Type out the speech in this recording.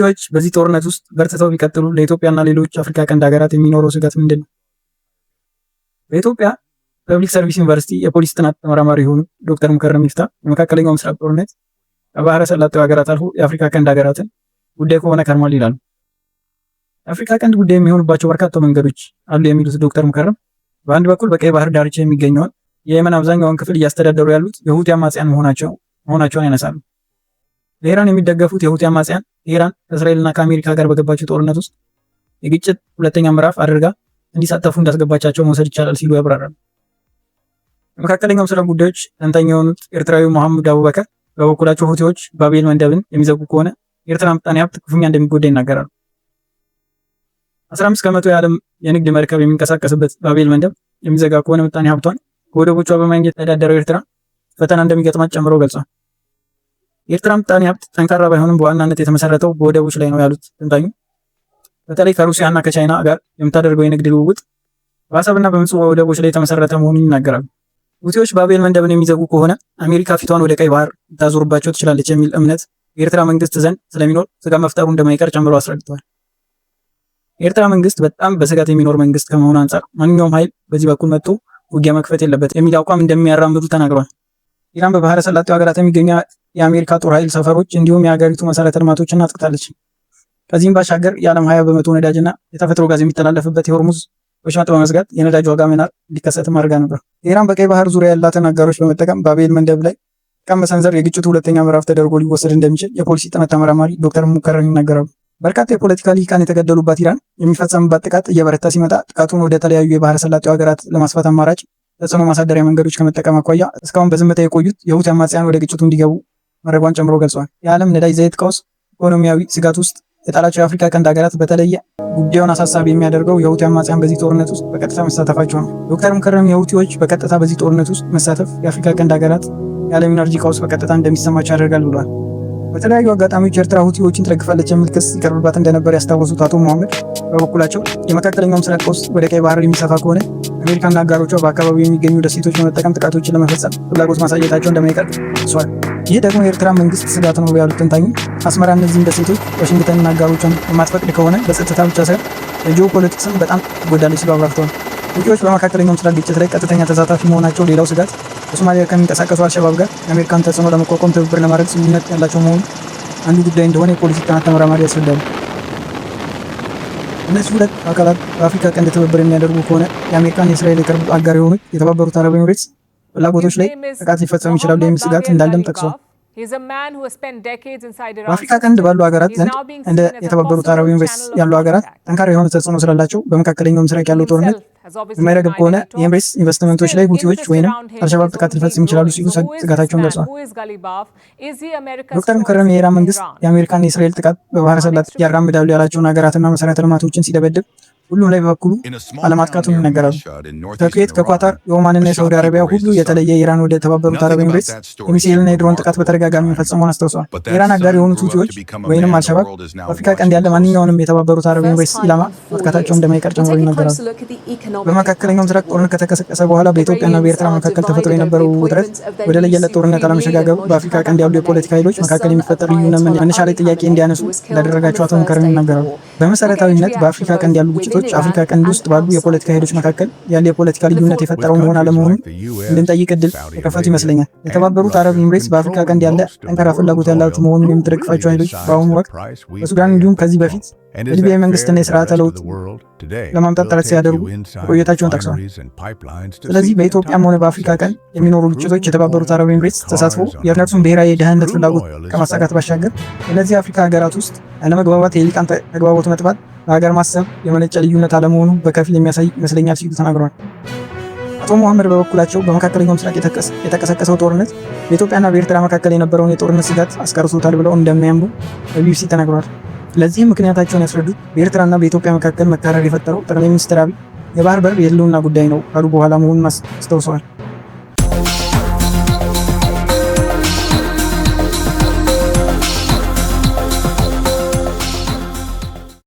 ሁቲዎች በዚህ ጦርነት ውስጥ በርትተው ቢቀጥሉ ለኢትዮጵያና ሌሎች አፍሪካ ቀንድ ሀገራት የሚኖረው ስጋት ምንድን ነው? በኢትዮጵያ ፐብሊክ ሰርቪስ ዩኒቨርሲቲ የፖሊስ ጥናት ተመራማሪ የሆኑ ዶክተር ሙከረም ይፍታ የመካከለኛው ምስራቅ ጦርነት ከባህረ ሰላጤው ሀገራት አልፎ የአፍሪካ ቀንድ ሀገራትን ጉዳይ ከሆነ ከርሟል ይላሉ። የአፍሪካ ቀንድ ጉዳይ የሚሆኑባቸው በርካታ መንገዶች አሉ የሚሉት ዶክተር ሙከረም በአንድ በኩል በቀይ ባህር ዳርቻ የሚገኘውን የየመን አብዛኛውን ክፍል እያስተዳደሩ ያሉት የሁቲ አማጽያን መሆናቸውን ያነሳሉ። በኢራን የሚደገፉት የሁቲ አማጽያን ኢራን ከእስራኤልና ከአሜሪካ ጋር በገባቸው ጦርነት ውስጥ የግጭት ሁለተኛ ምዕራፍ አድርጋ እንዲሳተፉ እንዳስገባቻቸው መውሰድ ይቻላል ሲሉ ያብራራሉ። በመካከለኛው ምስራቅ ጉዳዮች ተንታኝ የሆኑት ኤርትራዊው መሐመድ አቡበከር በበኩላቸው ሁቲዎች ባቤል መንደብን የሚዘጉ ከሆነ የኤርትራ ምጣኔ ሀብት ክፉኛ እንደሚጎዳ ይናገራሉ። 15 ከመቶ የዓለም የንግድ መርከብ የሚንቀሳቀስበት ባቤል መንደብ የሚዘጋ ከሆነ ምጣኔ ሀብቷን ከወደቦቿ በማግኘት የተዳደረው ኤርትራ ፈተና እንደሚገጥማት ጨምሮ ገልጿል። የኤርትራ ምጣኔ ሀብት ጠንካራ ባይሆንም በዋናነት የተመሰረተው በወደቦች ላይ ነው ያሉት ተንታኙ በተለይ ከሩሲያና ከቻይና ጋር የምታደርገው የንግድ ልውውጥ በአሰብና በምጽዋ ወደቦች ላይ የተመሰረተ መሆኑን ይናገራሉ። ሁቲዎች ባቤል መንደብን የሚዘጉ ከሆነ አሜሪካ ፊቷን ወደ ቀይ ባህር ልታዞርባቸው ትችላለች የሚል እምነት የኤርትራ መንግስት ዘንድ ስለሚኖር ስጋት መፍጠሩ እንደማይቀር ጨምሮ አስረድተዋል። የኤርትራ መንግስት በጣም በስጋት የሚኖር መንግስት ከመሆኑ አንጻር ማንኛውም ኃይል በዚህ በኩል መጥቶ ውጊያ መክፈት የለበት የሚል አቋም እንደሚያራምዱ ተናግረዋል። ኢራን በባህረ ሰላጤው ሀገራት የሚገኙ የአሜሪካ ጦር ኃይል ሰፈሮች እንዲሁም የሀገሪቱ መሰረተ ልማቶችን አጥቅታለች። ከዚህም ባሻገር የዓለም 20 በመቶ ነዳጅና የተፈጥሮ ጋዝ የሚተላለፍበት የሆርሙዝ ወሽመጥ በመዝጋት የነዳጅ ዋጋ መናር እንዲከሰትም አድርጋ ነበር። ኢራን በቀይ ባህር ዙሪያ ያላትን አጋሮች በመጠቀም ባቤል መንደብ ላይ ጥቃት መሰንዘር የግጭቱ ሁለተኛ ምዕራፍ ተደርጎ ሊወሰድ እንደሚችል የፖሊሲ ጥናት ተመራማሪ ዶክተር ሙከረም ይናገራሉ። በርካታ የፖለቲካ ሊቃን የተገደሉባት ኢራን የሚፈጸምባት ጥቃት እየበረታ ሲመጣ ጥቃቱን ወደ ተለያዩ የባህረ ሰላጤው ሀገራት ለማስፋት አማራጭ ተጽዕኖ ማሳደሪያ መንገዶች ከመጠቀም አኳያ እስካሁን በዝምታ የቆዩት የሁቲ አማጽያን ወደ ግጭቱ እንዲገቡ መረጓን ጨምሮ ገልጸዋል። የዓለም ነዳጅ ዘይት ቀውስ ኢኮኖሚያዊ ስጋት ውስጥ የጣላቸው የአፍሪካ ቀንድ ሀገራት በተለየ ጉዳዩን አሳሳቢ የሚያደርገው የሁቲ አማጽያን በዚህ ጦርነት ውስጥ በቀጥታ መሳተፋቸው ነው። ዶክተር ሙከረም የሁቲዎች በቀጥታ በዚህ ጦርነት ውስጥ መሳተፍ የአፍሪካ ቀንድ ሀገራት የዓለም ኢነርጂ ቀውስ በቀጥታ እንደሚሰማቸው ያደርጋል ብሏል። በተለያዩ አጋጣሚዎች ኤርትራ ሁቲዎችን ትደግፋለች የሚል ክስ ይቀርብባት እንደነበር ያስታወሱት አቶ መሐመድ በበኩላቸው የመካከለኛው ምስራቅ ቀውስ ወደ ቀይ ባህር የሚሰፋ ከሆነ አሜሪካና አጋሮቿ በአካባቢው የሚገኙ ደሴቶች በመጠቀም ጥቃቶችን ለመፈጸም ፍላጎት ማሳየታቸው እንደማይቀር ገልጿል። ይህ ደግሞ የኤርትራ መንግስት ስጋት ነው ያሉት ተንታኙ አስመራ እነዚህን ደሴቶች ዋሽንግተንና አጋሮቿን የማትፈቅድ ከሆነ በጸጥታ ብቻ ሳይሆን በጂኦፖለቲክስም በጣም ትጎዳለች ሲሉ አብራርተዋል። ሁቲዎች በመካከለኛው ምስራቅ ግጭት ላይ ቀጥተኛ ተሳታፊ መሆናቸው ሌላው ስጋት በሶማሊያ ከሚንቀሳቀሱ አልሸባብ ጋር የአሜሪካን ተጽዕኖ ለመቋቋም ትብብር ለማድረግ ስምምነት ያላቸው መሆኑ አንዱ ጉዳይ እንደሆነ የፖሊሲ ጥናት ተመራማሪ ያስረዳሉ። እነዚህ ሁለት አካላት በአፍሪካ ቀንድ ትብብር የሚያደርጉ ከሆነ የአሜሪካን የእስራኤል የቅርብ አጋር የሆኑት የተባበሩት አረብ ኤሚሬትስ ፍላጎቶች ላይ ጥቃት ሊፈጸሙ ይችላሉ የሚል ስጋት እንዳለም ጠቅሷል። በአፍሪካ ቀንድ ባሉ ሀገራት ዘንድ እንደ የተባበሩት አረብ ኤሚሬትስ ያሉ ሀገራት ጠንካራ የሆነ ተጽዕኖ ስላላቸው በመካከለኛው ምስራቅ ያለው ጦርነት የማይረግብ ከሆነ የኤሚሬትስ ኢንቨስትመንቶች ላይ ሁቲዎች ወይንም አልሸባብ ጥቃት ሊፈጽሙ ይችላሉ ሲሉ ስጋታቸውን ገልጸዋል። ዶክተር ሙከረም የኢራን መንግስት የአሜሪካን የእስራኤል ጥቃት በባህረ ሰላጤ ያራምዳሉ ያላቸውን ሀገራትና መሰረተ ልማቶችን ሲደበድብ ሁሉም ላይ በበኩሉ አለማጥቃቱን ይናገራሉ። ከኩዌት፣ ከኳታር፣ የኦማንና የሳውዲ አረቢያ ሁሉ የተለየ ኢራን ወደ ተባበሩት አረብ ኤሚሬትስ የሚሳኤልና የድሮን ጥቃት በተደጋጋሚ መፈጸሙን አስታውሰዋል። የኢራን አጋር የሆኑት ሁቲዎች ወይንም አልሸባብ በአፍሪካ ቀንድ ያለ ማንኛውንም የተባበሩት አረብ ኤሚሬትስ ኢላማ ማጥቃታቸው እንደማይቀር ጨምሮ ይናገራሉ። በመካከለኛው ምስራቅ ጦርነት ከተቀሰቀሰ በኋላ በኢትዮጵያና በኤርትራ መካከል ተፈጥሮ የነበረው ውጥረት ወደ ለየለት ጦርነት አለመሸጋገሩ በአፍሪካ ቀንድ ያሉ የፖለቲካ ኃይሎች መካከል የሚፈጠር ልዩነት መነሻ ላይ ጥያቄ እንዲያነሱ እንዳደረጋቸው አቶ ሙከረም ይናገራሉ። በመሰረታዊነት በአፍሪካ ቀንድ ያሉ ግጭቶች አፍሪካ ቀንድ ውስጥ ባሉ የፖለቲካ ኃይሎች መካከል ያለ የፖለቲካ ልዩነት የፈጠረው መሆን አለመሆኑን እንድንጠይቅ እድል የከፈቱ ይመስለኛል። የተባበሩት አረብ ኤሚሬትስ በአፍሪካ ቀንድ ያለ ጠንካራ ፍላጎት ያላቸው መሆኑን የምትደግፋቸው ኃይሎች በአሁኑ ወቅት በሱዳን እንዲሁም ከዚህ በፊት በሊቢያ መንግስትና የስርዓተ ለውጥ ለማምጣት ጥረት ሲያደርጉ ቆይታቸውን ጠቅሰዋል። ስለዚህ በኢትዮጵያም ሆነ በአፍሪካ ቀንድ የሚኖሩ ግጭቶች የተባበሩት አረብ ኤሚሬትስ ተሳትፎ የእነርሱን ብሔራዊ የደህንነት ፍላጎት ከማሳካት ባሻገር እነዚህ የአፍሪካ ሀገራት ውስጥ ያለመግባባት የሊቃን ተግባቦት መጥፋት በሀገር ማሰብ የመነጨ ልዩነት አለመሆኑ በከፊል የሚያሳይ ይመስለኛል ሲሉ ተናግረዋል። አቶ መሐመድ በበኩላቸው በመካከለኛው ምስራቅ የተቀሰቀሰው ጦርነት በኢትዮጵያና በኤርትራ መካከል የነበረውን የጦርነት ስጋት አስቀርቶታል ብለው እንደሚያምኑ በቢቢሲ ተናግረዋል። ለዚህም ምክንያታቸውን ያስረዱት በኤርትራና በኢትዮጵያ መካከል መካረር የፈጠረው ጠቅላይ ሚኒስትር አብይ የባህር በር የህልውና ጉዳይ ነው ካሉ በኋላ መሆኑን አስታውሰዋል።